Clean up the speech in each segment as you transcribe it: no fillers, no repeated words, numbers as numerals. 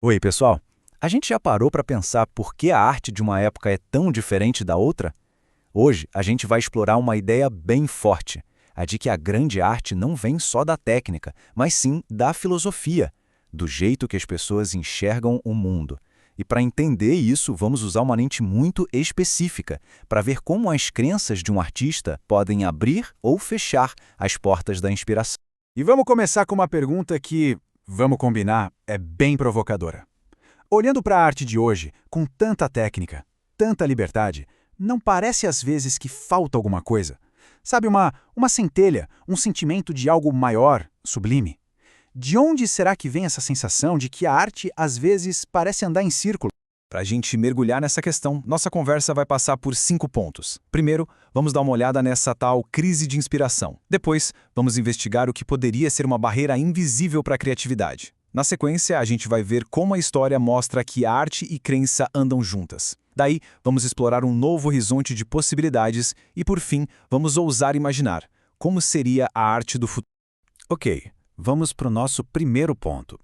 Oi, pessoal. A gente já parou para pensar por que a arte de uma época é tão diferente da outra? Hoje, a gente vai explorar uma ideia bem forte, a de que a grande arte não vem só da técnica, mas sim da filosofia, do jeito que as pessoas enxergam o mundo. E para entender isso, vamos usar uma lente muito específica, para ver como as crenças de um artista podem abrir ou fechar as portas da inspiração. E vamos começar com uma pergunta que, vamos combinar, é bem provocadora. Olhando para a arte de hoje, com tanta técnica, tanta liberdade, não parece às vezes que falta alguma coisa? Sabe, uma centelha, um sentimento de algo maior, sublime? De onde será que vem essa sensação de que a arte às vezes parece andar em círculo? Para a gente mergulhar nessa questão, nossa conversa vai passar por 5 pontos. Primeiro, vamos dar uma olhada nessa tal crise de inspiração. Depois, vamos investigar o que poderia ser uma barreira invisível para a criatividade. Na sequência, a gente vai ver como a história mostra que arte e crença andam juntas. Daí, vamos explorar um novo horizonte de possibilidades e, por fim, vamos ousar imaginar como seria a arte do futuro. Ok, vamos para o nosso primeiro ponto.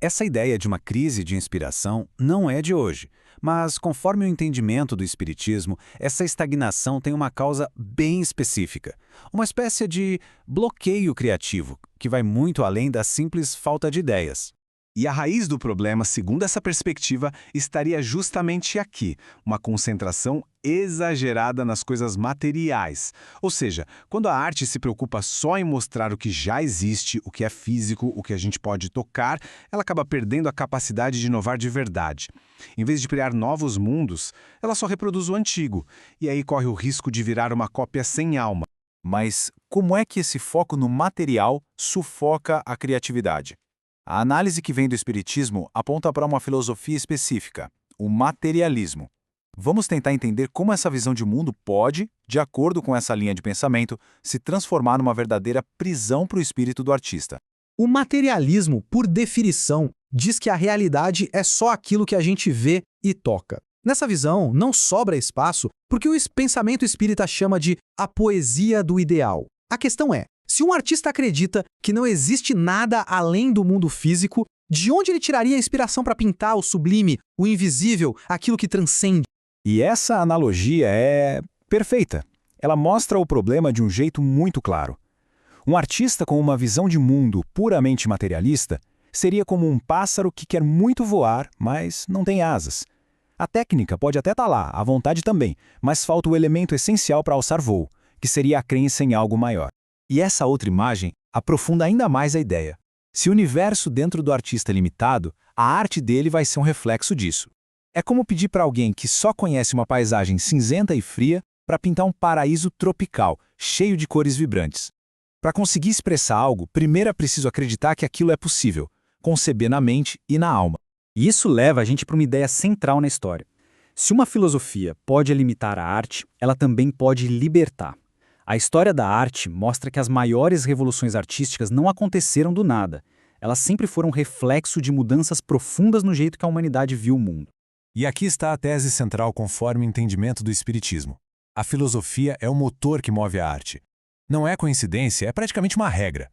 Essa ideia de uma crise de inspiração não é de hoje, mas conforme o entendimento do espiritismo, essa estagnação tem uma causa bem específica, uma espécie de bloqueio criativo, que vai muito além da simples falta de ideias. E a raiz do problema, segundo essa perspectiva, estaria justamente aqui, uma concentração exagerada nas coisas materiais. Ou seja, quando a arte se preocupa só em mostrar o que já existe, o que é físico, o que a gente pode tocar, ela acaba perdendo a capacidade de inovar de verdade. Em vez de criar novos mundos, ela só reproduz o antigo, e aí corre o risco de virar uma cópia sem alma. Mas como é que esse foco no material sufoca a criatividade? A análise que vem do Espiritismo aponta para uma filosofia específica, o materialismo. Vamos tentar entender como essa visão de mundo pode, de acordo com essa linha de pensamento, se transformar numa verdadeira prisão para o espírito do artista. O materialismo, por definição, diz que a realidade é só aquilo que a gente vê e toca. Nessa visão, não sobra espaço porque o pensamento espírita chama de a poesia do ideal. A questão é, se um artista acredita que não existe nada além do mundo físico, de onde ele tiraria a inspiração para pintar o sublime, o invisível, aquilo que transcende? E essa analogia é perfeita. Ela mostra o problema de um jeito muito claro. Um artista com uma visão de mundo puramente materialista seria como um pássaro que quer muito voar, mas não tem asas. A técnica pode até estar lá, à vontade também, mas falta o elemento essencial para alçar voo, que seria a crença em algo maior. E essa outra imagem aprofunda ainda mais a ideia. Se o universo dentro do artista é limitado, a arte dele vai ser um reflexo disso. É como pedir para alguém que só conhece uma paisagem cinzenta e fria para pintar um paraíso tropical, cheio de cores vibrantes. Para conseguir expressar algo, primeiro é preciso acreditar que aquilo é possível, conceber na mente e na alma. E isso leva a gente para uma ideia central na história. Se uma filosofia pode limitar a arte, ela também pode libertar. A história da arte mostra que as maiores revoluções artísticas não aconteceram do nada. Elas sempre foram reflexo de mudanças profundas no jeito que a humanidade viu o mundo. E aqui está a tese central conforme o entendimento do Espiritismo. A filosofia é o motor que move a arte. Não é coincidência, é praticamente uma regra.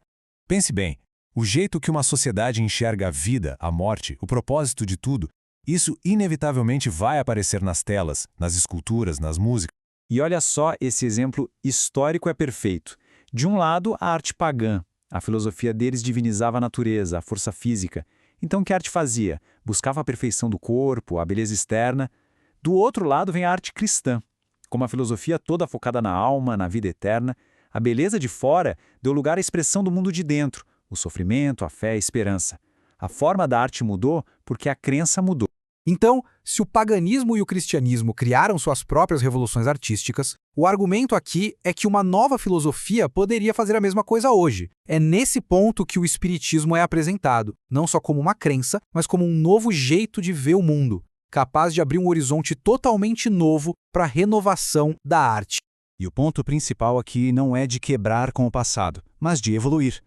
Pense bem, o jeito que uma sociedade enxerga a vida, a morte, o propósito de tudo, isso inevitavelmente vai aparecer nas telas, nas esculturas, nas músicas. E olha só, esse exemplo histórico é perfeito. De um lado, a arte pagã. A filosofia deles divinizava a natureza, a força física. Então, o que a arte fazia? Buscava a perfeição do corpo, a beleza externa. Do outro lado vem a arte cristã. Com uma filosofia toda focada na alma, na vida eterna, a beleza de fora deu lugar à expressão do mundo de dentro, o sofrimento, a fé, a esperança. A forma da arte mudou porque a crença mudou. Então, se o paganismo e o cristianismo criaram suas próprias revoluções artísticas, o argumento aqui é que uma nova filosofia poderia fazer a mesma coisa hoje. É nesse ponto que o espiritismo é apresentado, não só como uma crença, mas como um novo jeito de ver o mundo, capaz de abrir um horizonte totalmente novo para a renovação da arte. E o ponto principal aqui não é de quebrar com o passado, mas de evoluir.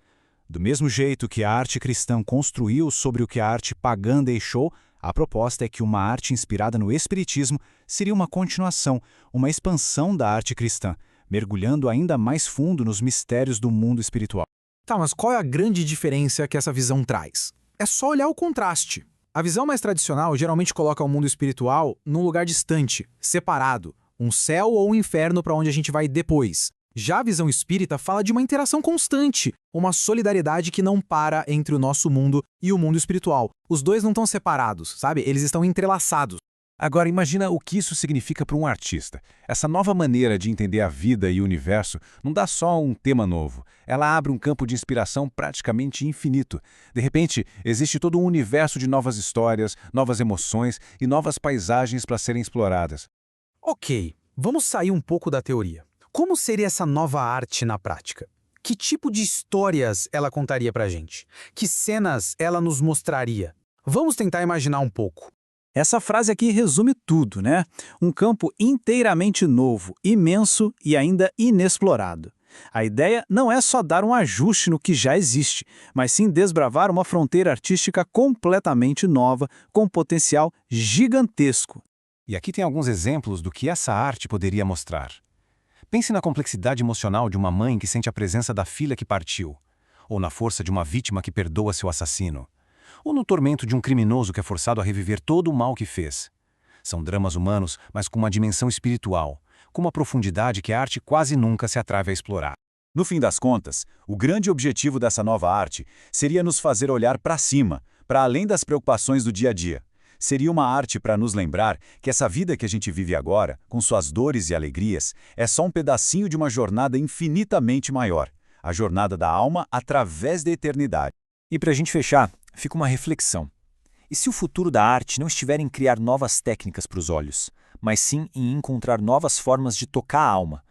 Do mesmo jeito que a arte cristã construiu sobre o que a arte pagã deixou, a proposta é que uma arte inspirada no Espiritismo seria uma continuação, uma expansão da arte cristã, mergulhando ainda mais fundo nos mistérios do mundo espiritual. Tá, mas qual é a grande diferença que essa visão traz? É só olhar o contraste. A visão mais tradicional geralmente coloca o mundo espiritual num lugar distante, separado, um céu ou um inferno para onde a gente vai depois. Já a visão espírita fala de uma interação constante, uma solidariedade que não para entre o nosso mundo e o mundo espiritual. Os dois não estão separados, sabe? Eles estão entrelaçados. Agora, imagina o que isso significa para um artista. Essa nova maneira de entender a vida e o universo não dá só um tema novo. Ela abre um campo de inspiração praticamente infinito. De repente, existe todo um universo de novas histórias, novas emoções e novas paisagens para serem exploradas. Ok, vamos sair um pouco da teoria. Como seria essa nova arte na prática? Que tipo de histórias ela contaria pra gente? Que cenas ela nos mostraria? Vamos tentar imaginar um pouco. Essa frase aqui resume tudo, né? Um campo inteiramente novo, imenso e ainda inexplorado. A ideia não é só dar um ajuste no que já existe, mas sim desbravar uma fronteira artística completamente nova, com potencial gigantesco. E aqui tem alguns exemplos do que essa arte poderia mostrar. Pense na complexidade emocional de uma mãe que sente a presença da filha que partiu, ou na força de uma vítima que perdoa seu assassino, ou no tormento de um criminoso que é forçado a reviver todo o mal que fez. São dramas humanos, mas com uma dimensão espiritual, com uma profundidade que a arte quase nunca se atreve a explorar. No fim das contas, o grande objetivo dessa nova arte seria nos fazer olhar para cima, para além das preocupações do dia a dia. Seria uma arte para nos lembrar que essa vida que a gente vive agora, com suas dores e alegrias, é só um pedacinho de uma jornada infinitamente maior, a jornada da alma através da eternidade. E para a gente fechar, fica uma reflexão. E se o futuro da arte não estiver em criar novas técnicas para os olhos, mas sim em encontrar novas formas de tocar a alma?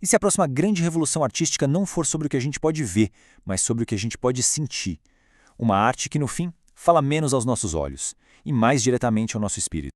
E se a próxima grande revolução artística não for sobre o que a gente pode ver, mas sobre o que a gente pode sentir? Uma arte que, no fim, fala menos aos nossos olhos e mais diretamente ao nosso espírito.